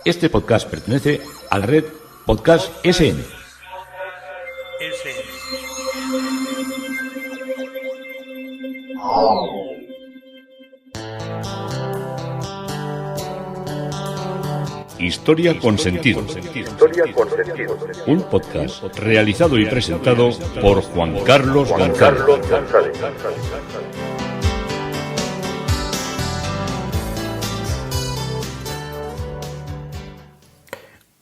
Este podcast pertenece a la red Podcast SN. Historia con sentido. Un podcast realizado y presentado por Juan Carlos González.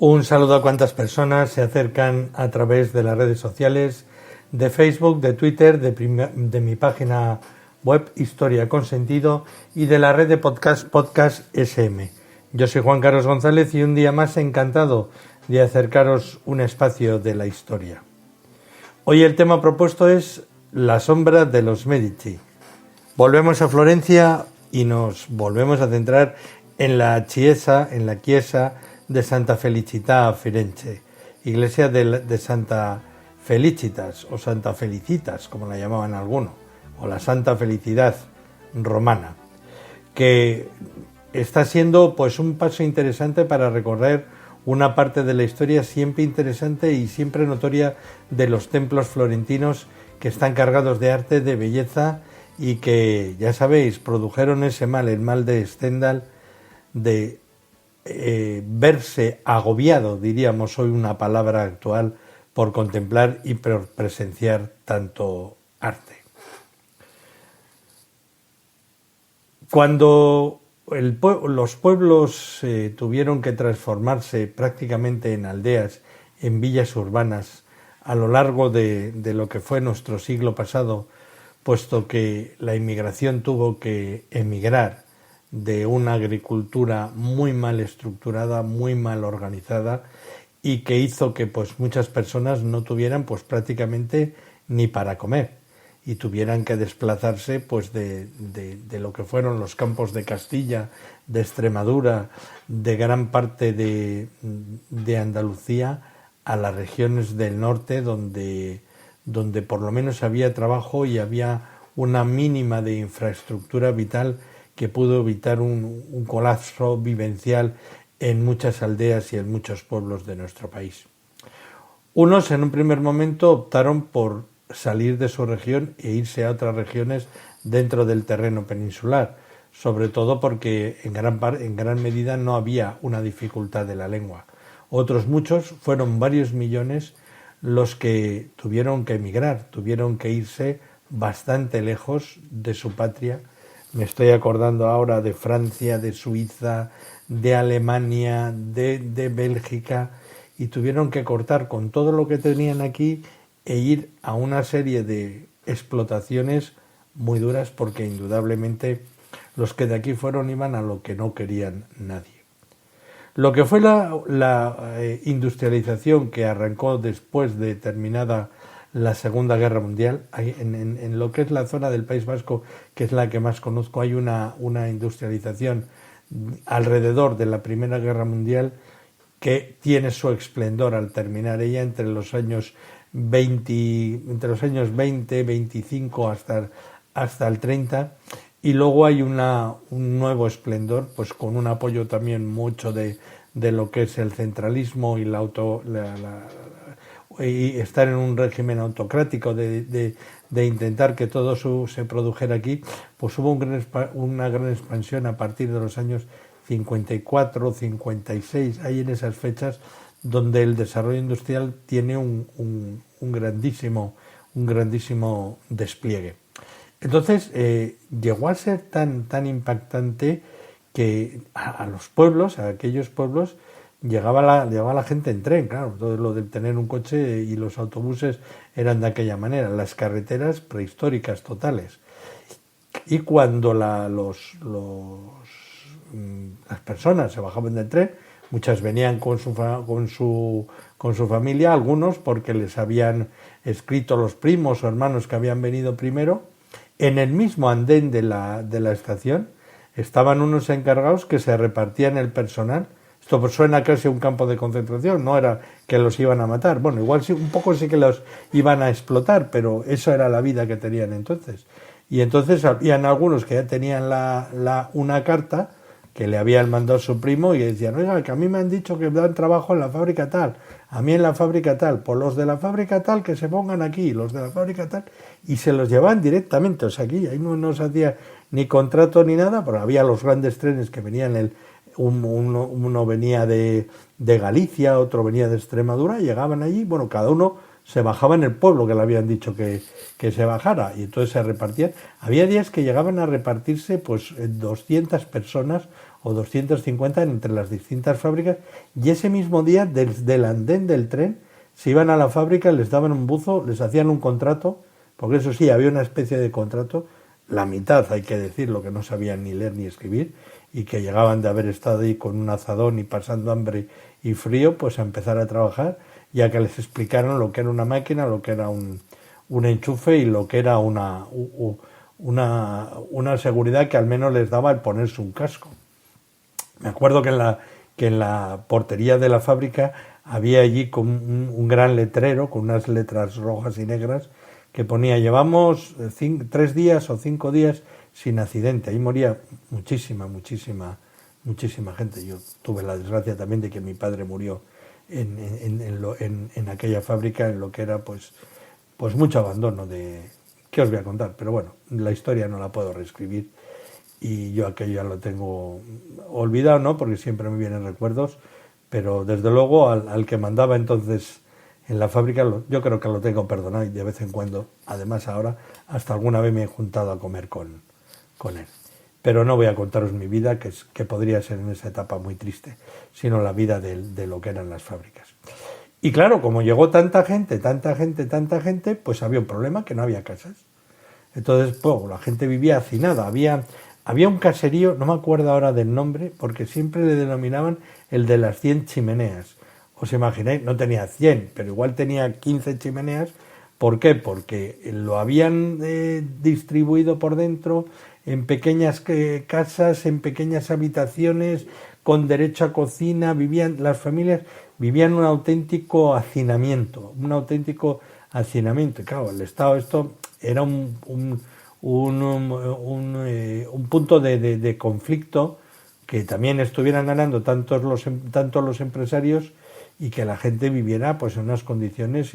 Un saludo a cuantas personas se acercan a través de las redes sociales, de Facebook, de Twitter, de mi página web Historia con Sentido y de la red de Podcast SM. Yo soy Juan Carlos González y un día más encantado de acercaros un espacio de la historia. Hoy el tema propuesto es la sombra de los Medici. Volvemos a Florencia y nos volvemos a centrar en la chiesa de Santa Felicità a Firenze, iglesia de Santa Felicitas o Santa Felicitas, como la llamaban algunos, o la Santa Felicidad romana, que está siendo pues un paso interesante para recorrer una parte de la historia siempre interesante y siempre notoria de los templos florentinos que están cargados de arte, de belleza y que, ya sabéis, produjeron ese mal, el mal de Stendhal, de verse agobiado, diríamos hoy una palabra actual, por contemplar y por presenciar tanto arte. Cuando los pueblos tuvieron que transformarse prácticamente en aldeas, en villas urbanas, a lo largo de lo que fue nuestro siglo pasado, puesto que la inmigración tuvo que emigrar de una agricultura muy mal estructurada, muy mal organizada y que hizo que pues muchas personas no tuvieran pues prácticamente ni para comer y tuvieran que desplazarse pues de lo que fueron los campos de Castilla, de Extremadura, de gran parte de Andalucía a las regiones del norte donde por lo menos había trabajo y había una mínima de infraestructura vital que pudo evitar un colapso vivencial en muchas aldeas y en muchos pueblos de nuestro país. Unos en un primer momento optaron por salir de su región e irse a otras regiones dentro del terreno peninsular, sobre todo porque en gran medida no había una dificultad de la lengua. Otros muchos, fueron varios millones, los que tuvieron que emigrar, tuvieron que irse bastante lejos de su patria. Me estoy acordando ahora de Francia, de Suiza, de Alemania, de Bélgica, y tuvieron que cortar con todo lo que tenían aquí e ir a una serie de explotaciones muy duras porque indudablemente los que de aquí fueron iban a lo que no querían nadie. Lo que fue la industrialización que arrancó después de terminada la Segunda Guerra Mundial, en lo que es la zona del País Vasco, que es la que más conozco, hay una industrialización alrededor de la Primera Guerra Mundial que tiene su esplendor al terminar ella entre los años 20, 25 hasta el 30, y luego hay un nuevo esplendor, pues con un apoyo también mucho de lo que es el centralismo y y estar en un régimen autocrático de intentar que todo se produjera aquí, pues hubo una gran expansión a partir de los años 54, 56, hay en esas fechas donde el desarrollo industrial tiene un grandísimo despliegue. Entonces llegó a ser tan impactante que a los pueblos, a aquellos pueblos, llegaba la gente en tren, claro, todo lo de tener un coche y los autobuses eran de aquella manera, las carreteras prehistóricas totales. Y cuando las personas se bajaban del tren, muchas venían con su familia, algunos porque les habían escrito los primos o hermanos que habían venido primero. En el mismo andén de la estación estaban unos encargados que se repartían el personal. Esto pues suena casi a un campo de concentración, no era que los iban a matar. Bueno, igual sí, un poco sí que los iban a explotar, pero eso era la vida que tenían entonces. Y entonces habían algunos que ya tenían una carta que le habían mandado su primo y decían, oiga, que a mí me han dicho que dan trabajo en la fábrica tal, a mí en la fábrica tal, pues los de la fábrica tal que se pongan aquí, los de la fábrica tal, y se los llevaban directamente, o sea, aquí ahí no se hacía ni contrato ni nada, pero había los grandes trenes que venían, uno venía de Galicia, otro venía de Extremadura, llegaban allí, bueno, cada uno se bajaba en el pueblo que le habían dicho que se bajara, y entonces se repartían. Había días que llegaban a repartirse pues 200 personas o 250 entre las distintas fábricas, y ese mismo día desde el andén del tren se iban a la fábrica, les daban un buzo, les hacían un contrato, porque eso sí, había una especie de contrato, la mitad, hay que decirlo, que no sabían ni leer ni escribir, y que llegaban de haber estado ahí con un azadón y pasando hambre y frío, pues a empezar a trabajar, ya que les explicaron lo que era una máquina, lo que era un enchufe y lo que era una seguridad que al menos les daba el ponerse un casco. Me acuerdo que en la portería de la fábrica había allí con un gran letrero con unas letras rojas y negras que ponía: llevamos 3 días o 5 días sin accidente. Ahí moría muchísima gente. Yo tuve la desgracia también de que mi padre murió en aquella fábrica, en lo que era pues mucho abandono de... ¿Qué os voy a contar? Pero bueno, la historia no la puedo reescribir y yo aquello ya lo tengo olvidado, ¿no? Porque siempre me vienen recuerdos, pero desde luego al que mandaba entonces en la fábrica yo creo que lo tengo perdonado, y de vez en cuando, además ahora, hasta alguna vez me he juntado a comer con él. Pero no voy a contaros mi vida, que podría ser en esa etapa muy triste, sino la vida de lo que eran las fábricas. Y claro, como llegó tanta gente, pues había un problema, que no había casas. Entonces, pues, la gente vivía hacinada. Había un caserío, no me acuerdo ahora del nombre, porque siempre le denominaban el de las 100 chimeneas. Os imagináis, no tenía 100, pero igual tenía 15 chimeneas. ¿Por qué? Porque lo habían distribuido por dentro en pequeñas casas, en pequeñas habitaciones, con derecho a cocina. Las familias vivían un auténtico hacinamiento. Y claro, el Estado, esto era un punto de conflicto, que también estuvieran ganando tanto los empresarios y que la gente viviera pues en unas condiciones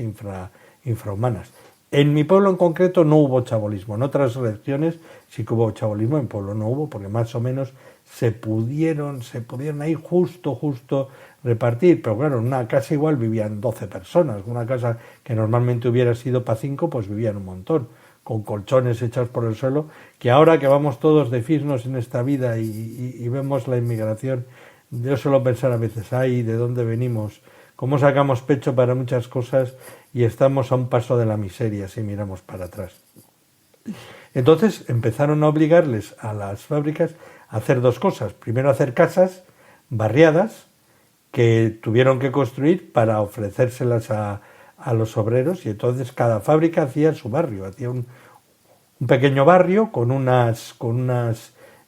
infrahumanas. En mi pueblo en concreto no hubo chabolismo. En otras regiones sí que hubo chabolismo, en pueblo no hubo, porque más o menos se pudieron ahí justo repartir. Pero claro, en una casa igual vivían 12 personas. Una casa que normalmente hubiera sido para 5, pues vivían un montón, con colchones echados por el suelo, que ahora que vamos todos de fisnos en esta vida y vemos la inmigración, yo suelo pensar a veces, ay, ¿de dónde venimos? ¿Cómo sacamos pecho para muchas cosas y estamos a un paso de la miseria si miramos para atrás? Entonces empezaron a obligarles a las fábricas a hacer 2 cosas. Primero, hacer casas barriadas que tuvieron que construir para ofrecérselas a los obreros, y entonces cada fábrica hacía su barrio, hacía un pequeño barrio con unas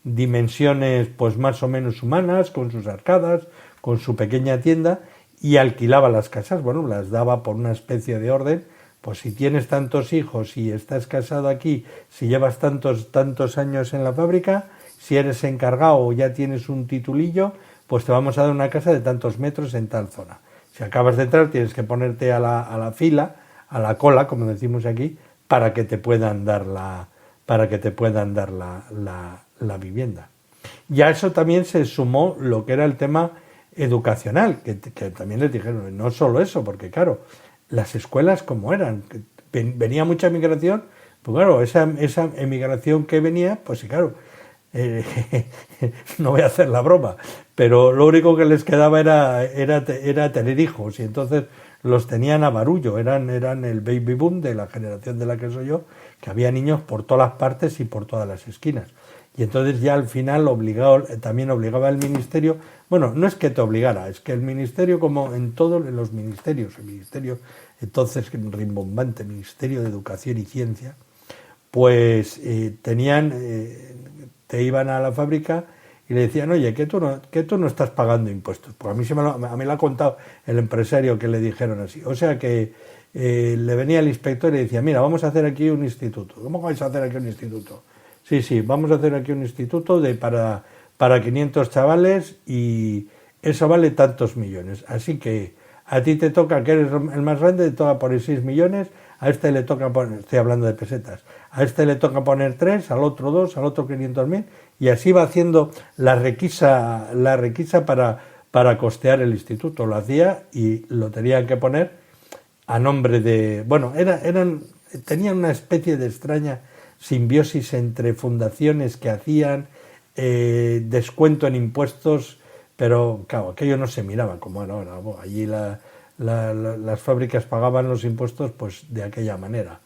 dimensiones pues más o menos humanas, con sus arcadas, con su pequeña tienda, y alquilaba las casas. Bueno, las daba por una especie de orden. Pues si tienes tantos hijos, si estás casado aquí, si llevas tantos años en la fábrica, si eres encargado o ya tienes un titulillo, pues te vamos a dar una casa de tantos metros en tal zona. Si acabas de entrar, tienes que ponerte a la fila, a la cola, como decimos aquí, para que te puedan dar la vivienda. Y a eso también se sumó lo que era el tema educacional, que también les dijeron, no solo eso, porque claro, las escuelas como eran, venía mucha emigración, pues claro, esa emigración que venía, pues sí, claro, no voy a hacer la broma, pero lo único que les quedaba era tener hijos, y entonces los tenían a barullo, eran el baby boom de la generación de la que soy yo, que había niños por todas las partes y por todas las esquinas. Y entonces ya al final también obligaba al ministerio, bueno, no es que te obligara, es que el ministerio, como en todos los ministerios, el ministerio entonces rimbombante, Ministerio de Educación y Ciencia, pues te iban a la fábrica y le decían, oye, que tú no estás pagando impuestos. Pues a mí lo ha contado el empresario, que le dijeron así. O sea que le venía el inspector y le decía, mira, vamos a hacer aquí un instituto. ¿Cómo vais a hacer aquí un instituto? Sí, vamos a hacer aquí un instituto para 500 chavales y eso vale tantos millones. Así que a ti te toca, que eres el más grande, te toca poner 6 millones, a este le toca poner, estoy hablando de pesetas, a este le toca poner 3, al otro 2, al otro 500.000, y así va haciendo la requisa para costear el instituto. Lo hacía y lo tenían que poner a nombre de... Bueno, tenían una especie de extraña simbiosis entre fundaciones que hacían descuento en impuestos, pero claro, aquello no se miraba como era ahora. Bueno, allí las fábricas pagaban los impuestos pues de aquella manera,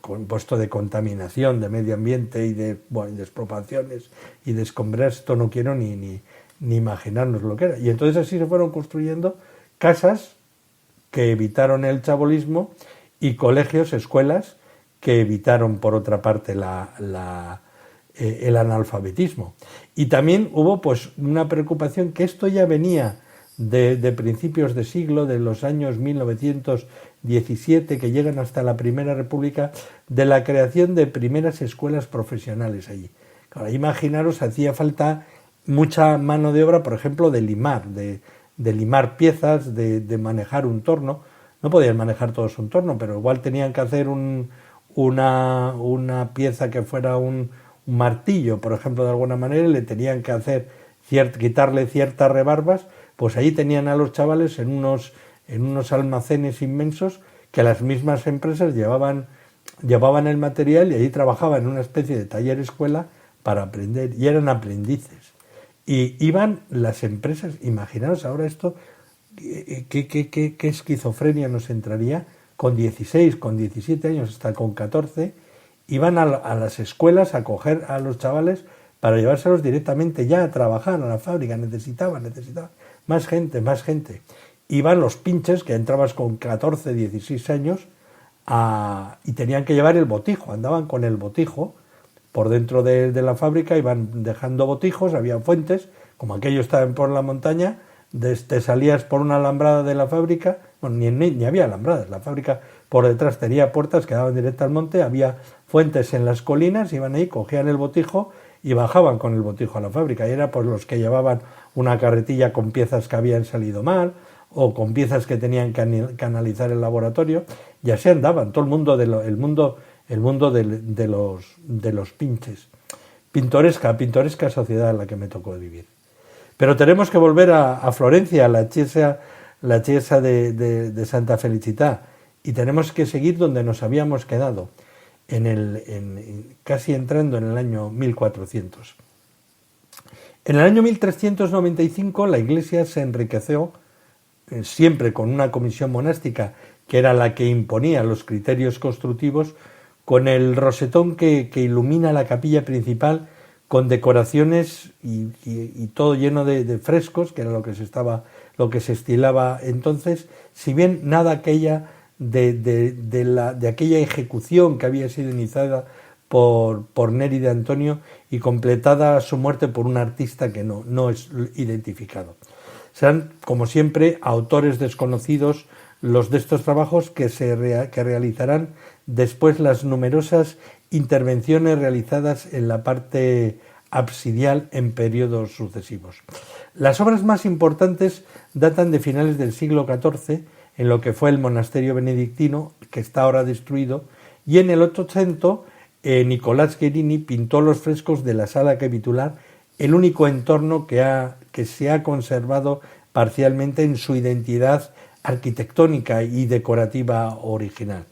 con impuesto de contaminación, de medio ambiente y de expropiaciones y de escombrar. Esto no quiero ni imaginarnos lo que era. Y entonces así se fueron construyendo casas que evitaron el chabolismo y colegios, escuelas que evitaron por otra parte el analfabetismo. Y también hubo pues una preocupación, que esto ya venía de principios de siglo, de los años 1917, que llegan hasta la Primera República, de la creación de primeras escuelas profesionales allí. Claro, imaginaros, hacía falta mucha mano de obra, por ejemplo, de limar piezas, de manejar un torno. No podían manejar todos un torno, pero igual tenían que hacer una pieza que fuera un martillo, por ejemplo, de alguna manera, y le tenían que hacer quitarle ciertas rebarbas. Pues ahí tenían a los chavales en unos almacenes inmensos, que las mismas empresas llevaban el material, y allí trabajaban en una especie de taller escuela para aprender, y eran aprendices. Y iban las empresas, imaginaos ahora esto, qué esquizofrenia nos entraría, con 16, con 17 años, hasta con 14, iban a las escuelas a coger a los chavales para llevárselos directamente ya a trabajar a la fábrica. Necesitaban más gente. Iban los pinches, que entrabas con 14, 16 años, y tenían que llevar el botijo, andaban con el botijo por dentro de la fábrica, iban dejando botijos, había fuentes, como aquello estaba por la montaña, te salías por una alambrada de la fábrica, bueno, ni había alambradas, la fábrica por detrás tenía puertas que daban directo al monte, había fuentes en las colinas, iban ahí, cogían el botijo y bajaban con el botijo a la fábrica, y era pues los que llevaban una carretilla con piezas que habían salido mal, o con piezas que tenían que analizar el laboratorio, y así andaban, todo el mundo de los pinches. Pintoresca sociedad en la que me tocó vivir. Pero tenemos que volver a Florencia, a la chiesa de Santa Felicità, y tenemos que seguir donde nos habíamos quedado, casi entrando en el año 1400. En el año 1395 la Iglesia se enriqueció, siempre con una comisión monástica que era la que imponía los criterios constructivos, con el rosetón que ilumina la capilla principal, con decoraciones y todo lleno de frescos, que era lo que se estilaba entonces, si bien nada aquella de aquella ejecución que había sido iniciada por Neri de Antonio y completada a su muerte por un artista que no es identificado. Serán, como siempre, autores desconocidos los de estos trabajos que realizarán después las numerosas intervenciones realizadas en la parte absidial en periodos sucesivos. Las obras más importantes datan de finales del siglo XIV, en lo que fue el monasterio benedictino, que está ahora destruido, y en el 800 Nicolás Guerini pintó los frescos de la sala capitular, el único entorno que se ha conservado parcialmente en su identidad arquitectónica y decorativa original.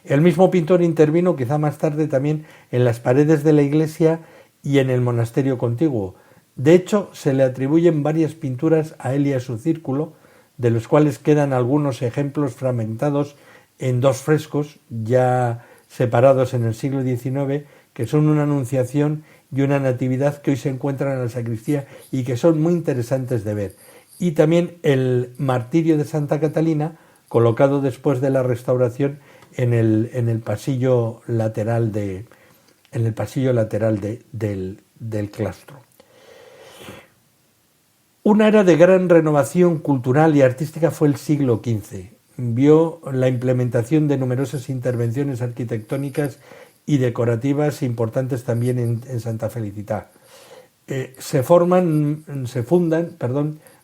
El mismo pintor intervino quizá más tarde también en las paredes de la iglesia y en el monasterio contiguo. De hecho, se le atribuyen varias pinturas a él y a su círculo, de los cuales quedan algunos ejemplos fragmentados en dos frescos ya separados en el siglo XIX, que son una Anunciación y una Natividad que hoy se encuentran en la sacristía y que son muy interesantes de ver. Y también el Martirio de Santa Catalina, colocado después de la restauración en el pasillo lateral del claustro. Una era de gran renovación cultural y artística fue el siglo XV. Vio la implementación de numerosas intervenciones arquitectónicas y decorativas importantes también en Santa Felicità. se fundan,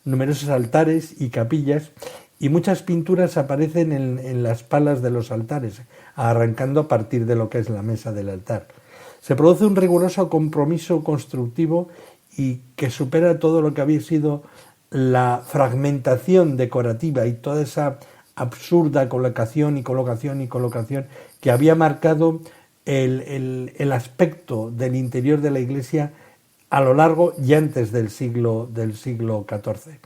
numerosos altares y capillas, y muchas pinturas aparecen en las palas de los altares, arrancando a partir de lo que es la mesa del altar. Se produce un riguroso compromiso constructivo y que supera todo lo que había sido la fragmentación decorativa y toda esa absurda colocación que había marcado el aspecto del interior de la iglesia a lo largo y antes del siglo XIV.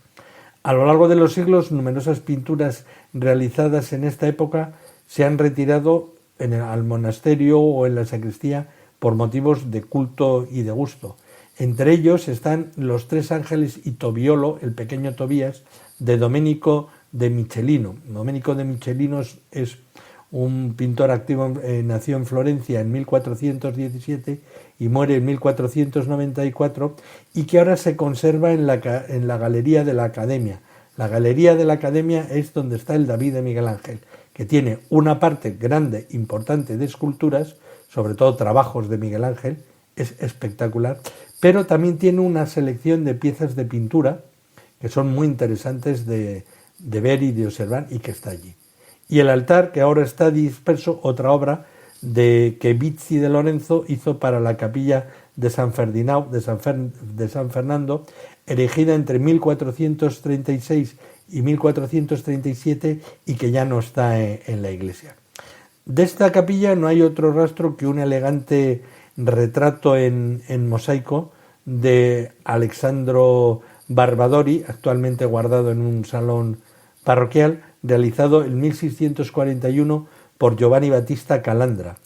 A lo largo de los siglos, numerosas pinturas realizadas en esta época se han retirado al monasterio o en la sacristía por motivos de culto y de gusto. Entre ellos están los tres ángeles y Tobiolo, el pequeño Tobías, de Domenico de Michelino. Domenico de Michelino es un pintor activo, nació en Florencia en 1417 y muere en 1494, y que ahora se conserva en la Galería de la Academia. La Galería de la Academia es donde está el David de Miguel Ángel, que tiene una parte grande, importante de esculturas, sobre todo trabajos de Miguel Ángel, es espectacular, pero también tiene una selección de piezas de pintura que son muy interesantes de ver y de observar, y que está allí. Y el altar, que ahora está disperso, otra obra que Bizzi de Lorenzo hizo para la capilla de San Fernando, erigida entre 1436 y 1437, y que ya no está en la iglesia. De esta capilla no hay otro rastro que un elegante retrato en mosaico de Alessandro Barbadori, actualmente guardado en un salón parroquial, realizado en 1641 por Giovanni Battista Calandra.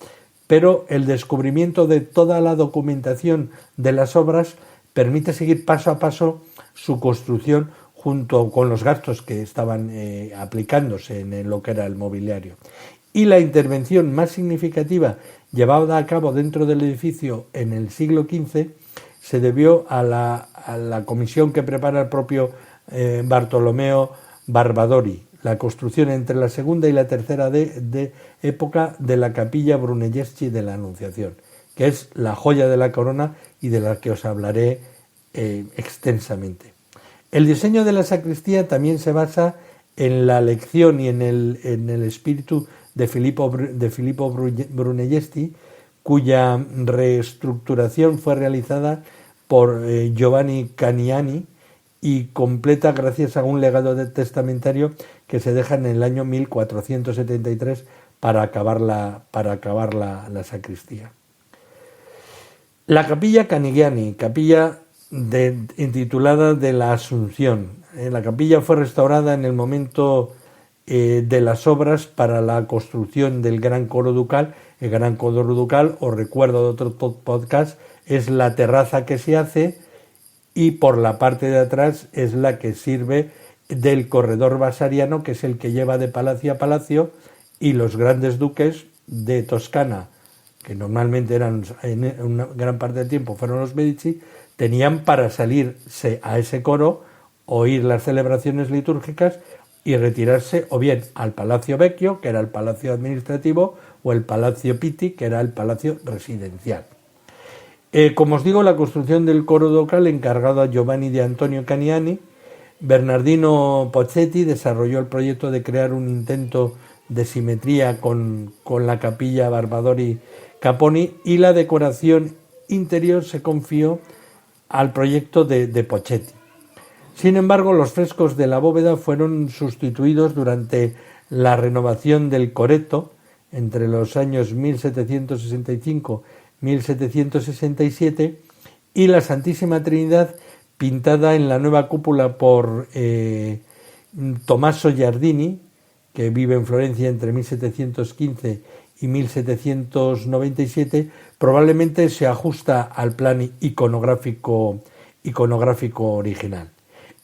Pero el descubrimiento de toda la documentación de las obras permite seguir paso a paso su construcción junto con los gastos que estaban aplicándose en lo que era el mobiliario. Y la intervención más significativa llevada a cabo dentro del edificio en el siglo XV se debió a la comisión que prepara el propio Bartolomeo Barbadori, la construcción entre la segunda y la tercera de época de la capilla Brunelleschi de la Anunciación, que es la joya de la corona y de la que os hablaré extensamente. El diseño de la sacristía también se basa en la lección y en el espíritu de Filippo Brunelleschi, cuya reestructuración fue realizada por Giovanni Caniani y completa gracias a un legado testamentario que se deja en el año 1473 para acabar la sacristía. La capilla Canigiani, capilla intitulada de la Asunción. La capilla fue restaurada en el momento de las obras para la construcción del Gran Coro Ducal. El Gran Coro Ducal, os recuerdo de otro podcast, es la terraza que se hace, y por la parte de atrás es la que sirve del corredor vasariano, que es el que lleva de palacio a palacio, y los grandes duques de Toscana, que normalmente eran en una gran parte del tiempo fueron los Medici, tenían para salirse a ese coro, oír las celebraciones litúrgicas y retirarse o bien al Palacio Vecchio, que era el palacio administrativo, o el Palacio Pitti, que era el palacio residencial. Como os digo, la construcción del coro ducal, encargado a Giovanni de Antonio Caniani, Bernardino Pozzetti desarrolló el proyecto de crear un intento de simetría con la capilla Barbadori Caponi, y la decoración interior se confió al proyecto de Pozzetti. Sin embargo, los frescos de la bóveda fueron sustituidos durante la renovación del coreto entre los años 1765-1767, y la Santísima Trinidad, pintada en la nueva cúpula por Tommaso Giardini, que vive en Florencia entre 1715 y 1797, probablemente se ajusta al plan iconográfico original.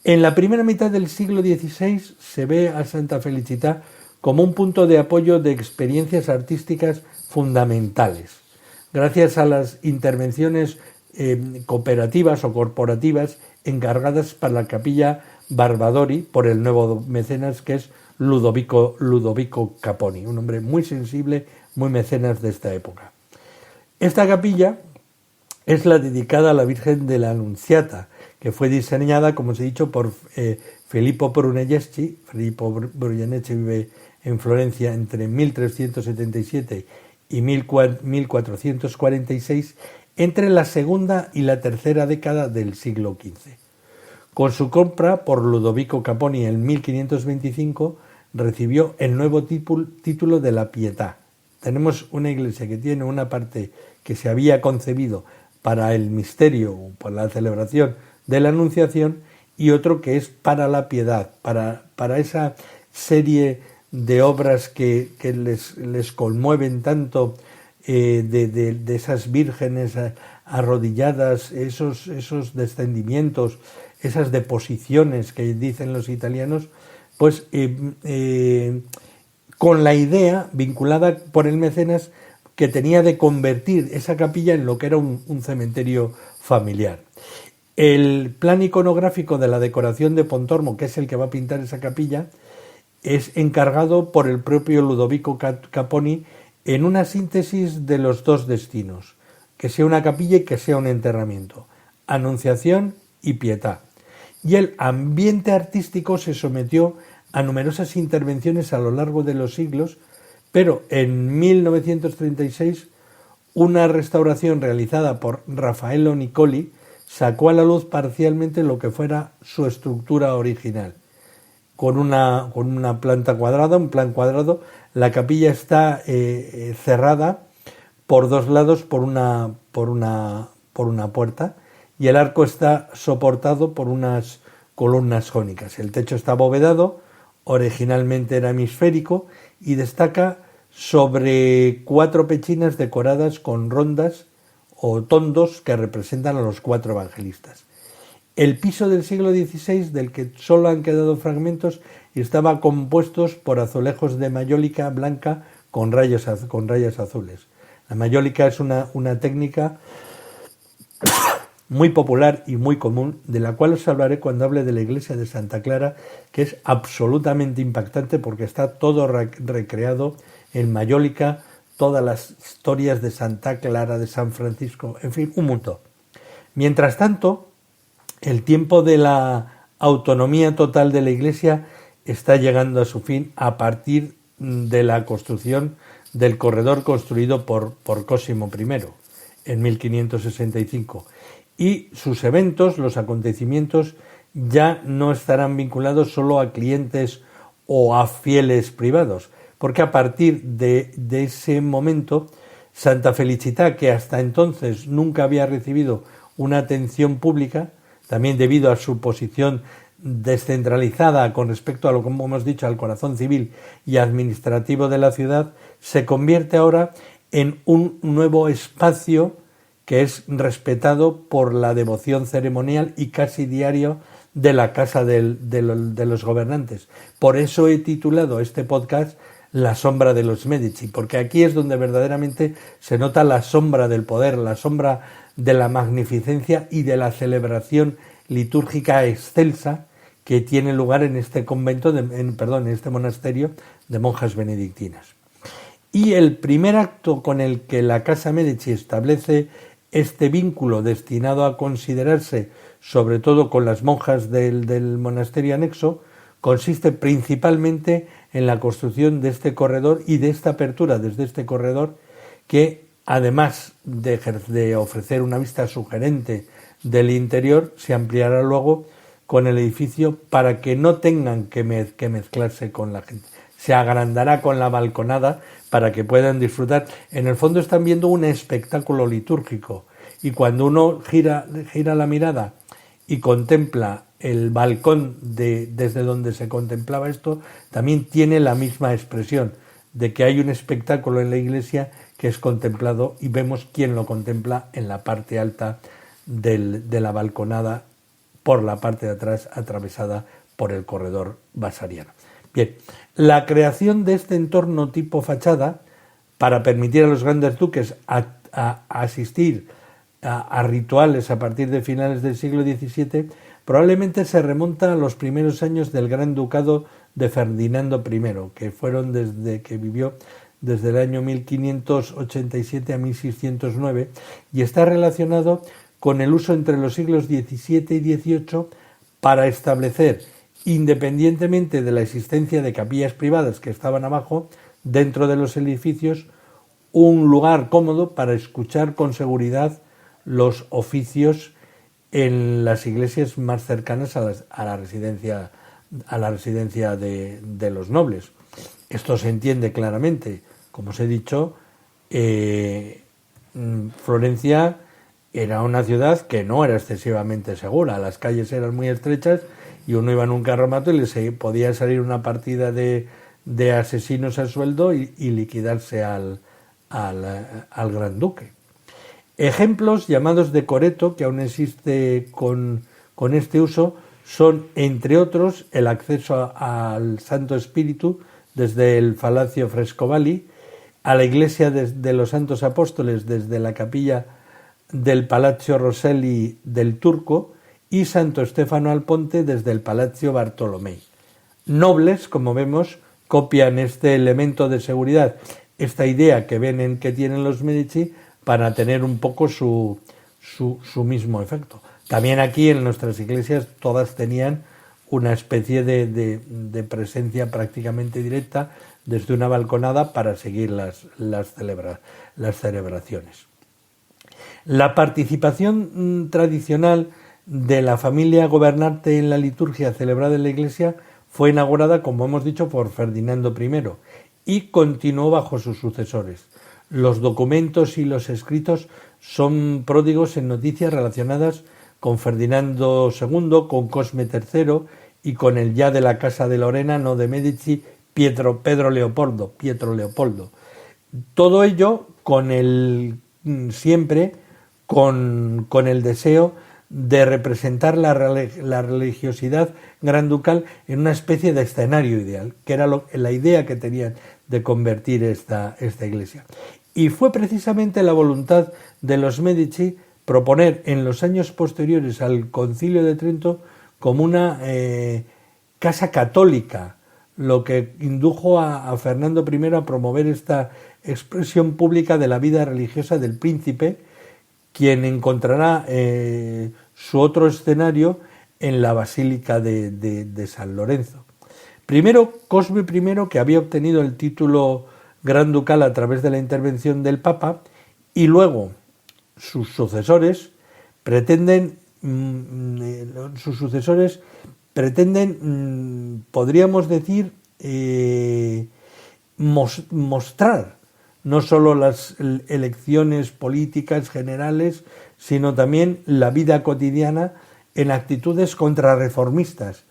En la primera mitad del siglo XVI se ve a Santa Felicità como un punto de apoyo de experiencias artísticas fundamentales. Gracias a las intervenciones cooperativas o corporativas encargadas para la capilla Barbadori por el nuevo mecenas, que es Ludovico Caponi, un hombre muy sensible, muy mecenas de esta época. Esta capilla es la dedicada a la Virgen de la Annunziata, que fue diseñada, como os he dicho, por Filippo Brunelleschi. Filippo Brunelleschi vive en Florencia entre 1377 y 1446, entre la segunda y la tercera década del siglo XV. Con su compra por Ludovico Caponi en 1525, recibió el nuevo título de la Pietà. Tenemos una iglesia que tiene una parte que se había concebido para el misterio, para la celebración de la Anunciación, y otro que es para la piedad, para esa serie de obras que les conmueven tanto, de esas vírgenes arrodilladas, esos descendimientos, esas deposiciones que dicen los italianos, pues con la idea vinculada por el mecenas que tenía de convertir esa capilla en lo que era un cementerio familiar. El plan iconográfico de la decoración de Pontormo, que es el que va a pintar esa capilla, es encargado por el propio Ludovico Caponi en una síntesis de los dos destinos, que sea una capilla y que sea un enterramiento, Anunciación y Pietà. Y el ambiente artístico se sometió a numerosas intervenciones a lo largo de los siglos, pero en 1936 una restauración realizada por Raffaello Niccoli sacó a la luz parcialmente lo que fuera su estructura original. Con una planta cuadrada, un plan cuadrado, la capilla está cerrada por dos lados por una puerta, y el arco está soportado por unas columnas jónicas. El techo está abovedado, originalmente era hemisférico, y destaca sobre 4 pechinas decoradas con rondas o tondos que representan a los 4 evangelistas. El piso del siglo XVI, del que solo han quedado fragmentos, estaba compuesto por azulejos de mayólica blanca con rayas azules. La mayólica es una técnica muy popular y muy común, de la cual os hablaré cuando hable de la iglesia de Santa Clara, que es absolutamente impactante porque está todo recreado en mayólica, todas las historias de Santa Clara, de San Francisco, en fin, un mundo. Mientras tanto, el tiempo de la autonomía total de la iglesia está llegando a su fin a partir de la construcción del corredor construido por Cosimo I en 1565. Y sus eventos, los acontecimientos, ya no estarán vinculados solo a clientes o a fieles privados, porque a partir de ese momento, Santa Felicità, que hasta entonces nunca había recibido una atención pública, también debido a su posición descentralizada con respecto a lo que hemos dicho, al corazón civil y administrativo de la ciudad, se convierte ahora en un nuevo espacio que es respetado por la devoción ceremonial y casi diario de la casa de los gobernantes. Por eso he titulado este podcast La sombra de los Medici, porque aquí es donde verdaderamente se nota la sombra del poder, la sombra de la magnificencia y de la celebración litúrgica excelsa que tiene lugar en este en este monasterio de monjas benedictinas. Y el primer acto con el que la Casa Medici establece este vínculo destinado a considerarse sobre todo con las monjas del monasterio anexo consiste principalmente en la construcción de este corredor y de esta apertura desde este corredor, que además de ofrecer una vista sugerente del interior, se ampliará luego con el edificio para que no tengan que mezclarse con la gente. Se agrandará con la balconada para que puedan disfrutar. En el fondo están viendo un espectáculo litúrgico, y cuando uno gira la mirada y contempla el balcón desde donde se contemplaba esto, también tiene la misma expresión de que hay un espectáculo en la iglesia que es contemplado, y vemos quién lo contempla en la parte alta de la balconada, por la parte de atrás, atravesada por el corredor vasariano. Bien, la creación de este entorno tipo fachada para permitir a los grandes duques a asistir a rituales a partir de finales del siglo XVII probablemente se remonta a los primeros años del Gran Ducado de Ferdinando I, que fueron desde que vivió desde el año 1587 a 1609 y está relacionado con el uso entre los siglos XVII y XVIII para establecer, independientemente de la existencia de capillas privadas que estaban abajo, dentro de los edificios, un lugar cómodo para escuchar con seguridad los oficios en las iglesias más cercanas a la residencia de los nobles. Esto se entiende claramente. Como os he dicho, Florencia era una ciudad que no era excesivamente segura. Las calles eran muy estrechas y uno iba en un carromato y le podía salir una partida de asesinos a sueldo y liquidarse al gran duque. Ejemplos llamados de coreto, que aún existe con este uso, son, entre otros, el acceso al Santo Espíritu desde el Palacio Frescobaldi, a la iglesia de los Santos Apóstoles desde la capilla del Palazzo Rosselli del Turco y Santo Stefano al Ponte desde el Palazzo Bartolomei. Nobles, como vemos, copian este elemento de seguridad, esta idea que ven que tienen los Medici, para tener un poco su mismo efecto. También aquí en nuestras iglesias todas tenían una especie de presencia prácticamente directa desde una balconada para seguir las celebraciones. La participación tradicional de la familia gobernante en la liturgia celebrada en la iglesia fue inaugurada, como hemos dicho, por Ferdinando I y continuó bajo sus sucesores. Los documentos y los escritos son pródigos en noticias relacionadas con Ferdinando II, con Cosme III y con el ya de la Casa de Lorena, no de Medici, Pietro Leopoldo. Todo ello siempre con el deseo de representar la religiosidad granducal en una especie de escenario ideal, que era la idea que tenían de convertir esta iglesia. Y fue precisamente la voluntad de los Medici proponer en los años posteriores al Concilio de Trento como una casa católica, lo que indujo a Fernando I a promover esta expresión pública de la vida religiosa del príncipe, quien encontrará su otro escenario en la Basílica de San Lorenzo. Primero, Cosme I, que había obtenido el título gran ducal a través de la intervención del Papa, y luego sus sucesores pretenden, podríamos decir, mostrar no solo las elecciones políticas generales, sino también la vida cotidiana en actitudes contrarreformistas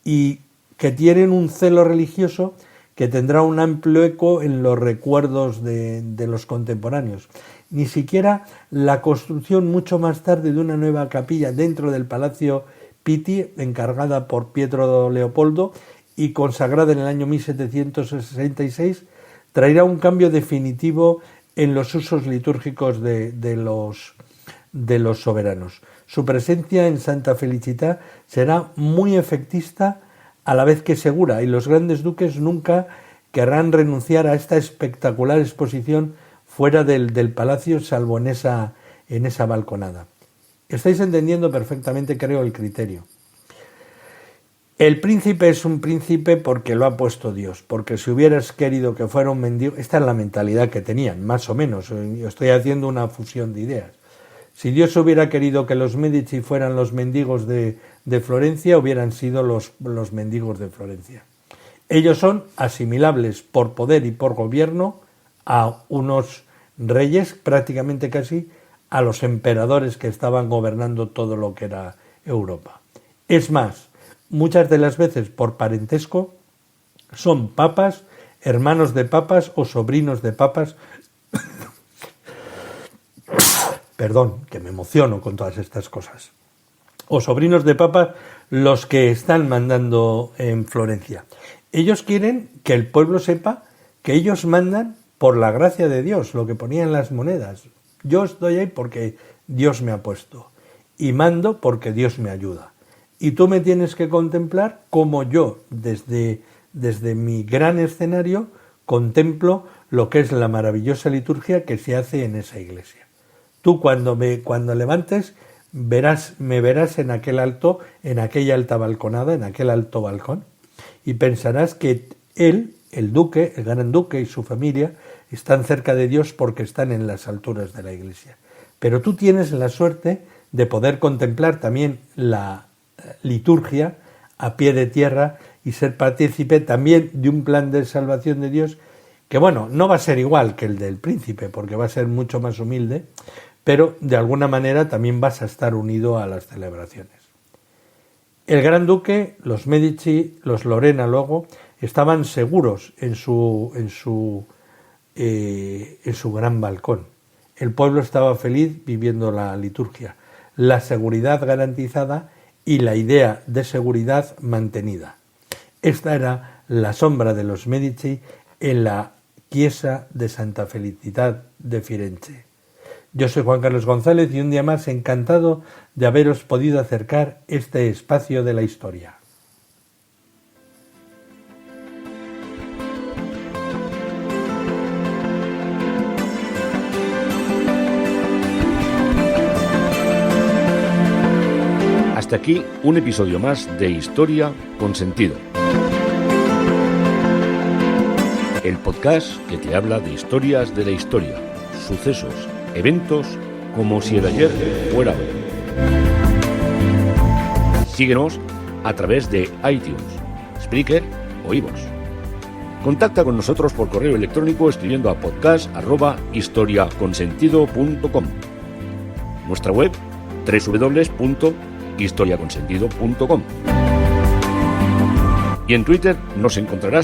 y que tienen un celo religioso que tendrá un amplio eco en los recuerdos de los contemporáneos. Ni siquiera la construcción mucho más tarde de una nueva capilla dentro del Palacio Pitti, encargada por Pietro Leopoldo y consagrada en el año 1766, traerá un cambio definitivo en los usos litúrgicos de los soberanos. Su presencia en Santa Felicità será muy efectista a la vez que segura, y los grandes duques nunca querrán renunciar a esta espectacular exposición fuera del palacio, salvo en esa balconada. Estáis entendiendo perfectamente, creo, el criterio. El príncipe es un príncipe porque lo ha puesto Dios, porque si hubieras querido que fuera un mendigo, esta es la mentalidad que tenían, más o menos, yo estoy haciendo una fusión de ideas. Si Dios hubiera querido que los Medici fueran los mendigos de Florencia, hubieran sido los mendigos de Florencia. Ellos son asimilables por poder y por gobierno a unos reyes, prácticamente casi a los emperadores que estaban gobernando todo lo que era Europa. Es más, muchas de las veces por parentesco son papas, hermanos de papas o sobrinos de papas. Perdón, que me emociono con todas estas cosas. O sobrinos de papas los que están mandando en Florencia. Ellos quieren que el pueblo sepa que ellos mandan por la gracia de Dios, lo que ponían las monedas. Yo estoy ahí porque Dios me ha puesto y mando porque Dios me ayuda. Y tú me tienes que contemplar como yo, desde mi gran escenario, contemplo lo que es la maravillosa liturgia que se hace en esa iglesia. Tú cuando levantes me verás en aquella alta balconada, en aquel alto balcón, y pensarás que él, el duque, el gran duque y su familia están cerca de Dios porque están en las alturas de la iglesia. Pero tú tienes la suerte de poder contemplar también la liturgia a pie de tierra y ser partícipe también de un plan de salvación de Dios que, bueno, no va a ser igual que el del príncipe, porque va a ser mucho más humilde, pero de alguna manera también vas a estar unido a las celebraciones. El gran duque, los Medici, los Lorena luego, estaban seguros en su gran balcón. El pueblo estaba feliz viviendo la liturgia, la seguridad garantizada y la idea de seguridad mantenida. Esta era la sombra de los Medici en la Chiesa de Santa Felicidad de Firenze. Yo soy Juan Carlos González y un día más encantado de haberos podido acercar este espacio de la historia. Hasta aquí un episodio más de Historia con Sentido. El podcast que te habla de historias de la historia, sucesos, eventos, como si el ayer fuera hoy. Síguenos a través de iTunes, Spreaker o iVoox. Contacta con nosotros por correo electrónico escribiendo a podcast@historiaconsentido.com. Nuestra web www.historiaconsentido.com. Y en Twitter nos encontrarás